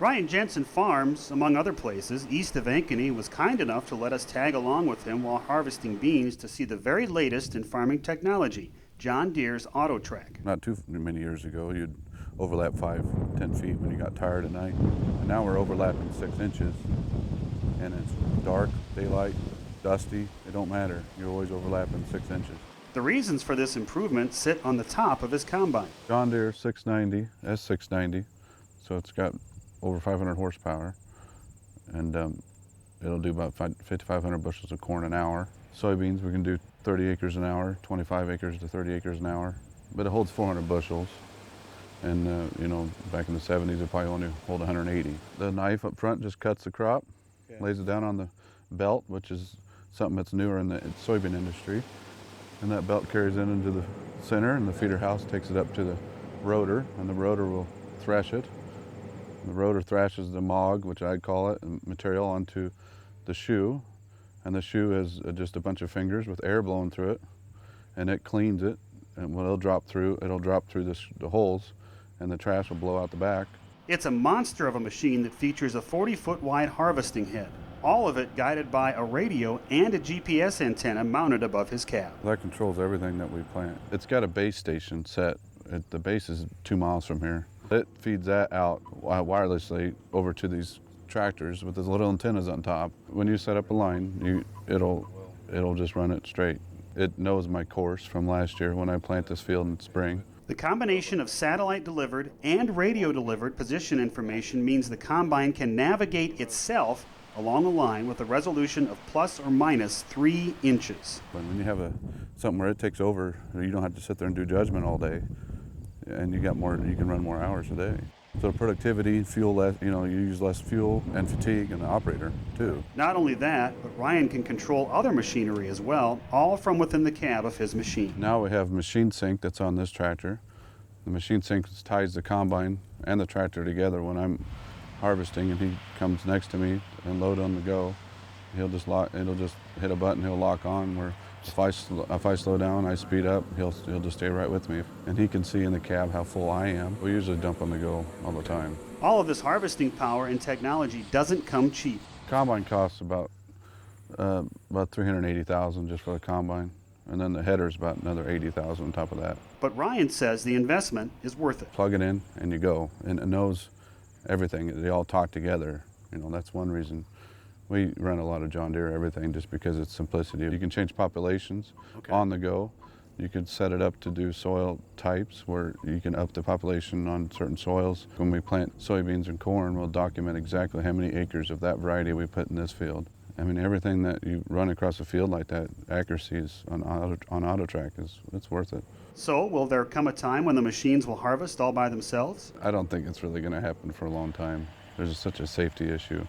Ryan Jensen farms, among other places, east of Ankeny, was kind enough to let us tag along with him while harvesting beans to see the very latest in farming technology, John Deere's AutoTrack. Not too many years ago, you'd overlap 5-10 feet when you got tired at night. And now we're overlapping 6 inches. And it's dark, daylight, dusty, it don't matter. You're always overlapping 6 inches. The reasons for this improvement sit on the top of his combine. John Deere 690, S690, so it's got over 500 horsepower, and it'll do about 5,500 bushels of corn an hour. Soybeans, we can do 30 acres an hour, 25 acres to 30 acres an hour, but it holds 400 bushels. And back in the 70s, it probably only hold 180. The knife up front just cuts the crop, lays it down on the belt, which is something that's newer in the soybean industry. And that belt carries it into the center, and the feeder house takes it up to the rotor, and the rotor will thresh it. The rotor thrashes the mog, which I'd call it, material onto the shoe, and the shoe is just a bunch of fingers with air blowing through it, and it cleans it, and when it'll drop through the holes, and the trash will blow out the back. It's a monster of a machine that features a 40-foot wide harvesting head, all of it guided by a radio and a GPS antenna mounted above his cab. That controls everything that we plant. It's got a base station set. The base is 2 miles from here. It feeds that out wirelessly over to these tractors with those little antennas on top. When you set up a line, it'll just run it straight. It knows my course from last year when I plant this field in spring. The combination of satellite-delivered and radio-delivered position information means the combine can navigate itself along a line with a resolution of plus or minus 3 inches. But when you have something where it takes over, you don't have to sit there and do judgment all day, and you can run more hours a day. So productivity, fuel less, you use less fuel and fatigue in the operator too. Not only that, but Ryan can control other machinery as well, all from within the cab of his machine. Now we have machine sync that's on this tractor. The machine sync ties the combine and the tractor together when I'm harvesting, and he comes next to me and load on the go. It'll just hit a button, he'll lock on, where if I slow down, I speed up, he'll just stay right with me. And he can see in the cab how full I am. We usually dump on the go all the time. All of this harvesting power and technology doesn't come cheap. Combine costs about $380,000 just for the combine. And then the header's about another $80,000 on top of that. But Ryan says the investment is worth it. Plug it in and you go, and it knows everything. They all talk together. That's one reason we run a lot of John Deere everything, just because it's simplicity. You can change populations on the go. You can set it up to do soil types where you can up the population on certain soils. When we plant soybeans and corn, we'll document exactly how many acres of that variety we put in this field. I mean, everything that you run across a field like that, accuracy is on AutoTrack it's worth it. So, will there come a time when the machines will harvest all by themselves? I don't think it's really going to happen for a long time. There's such a safety issue.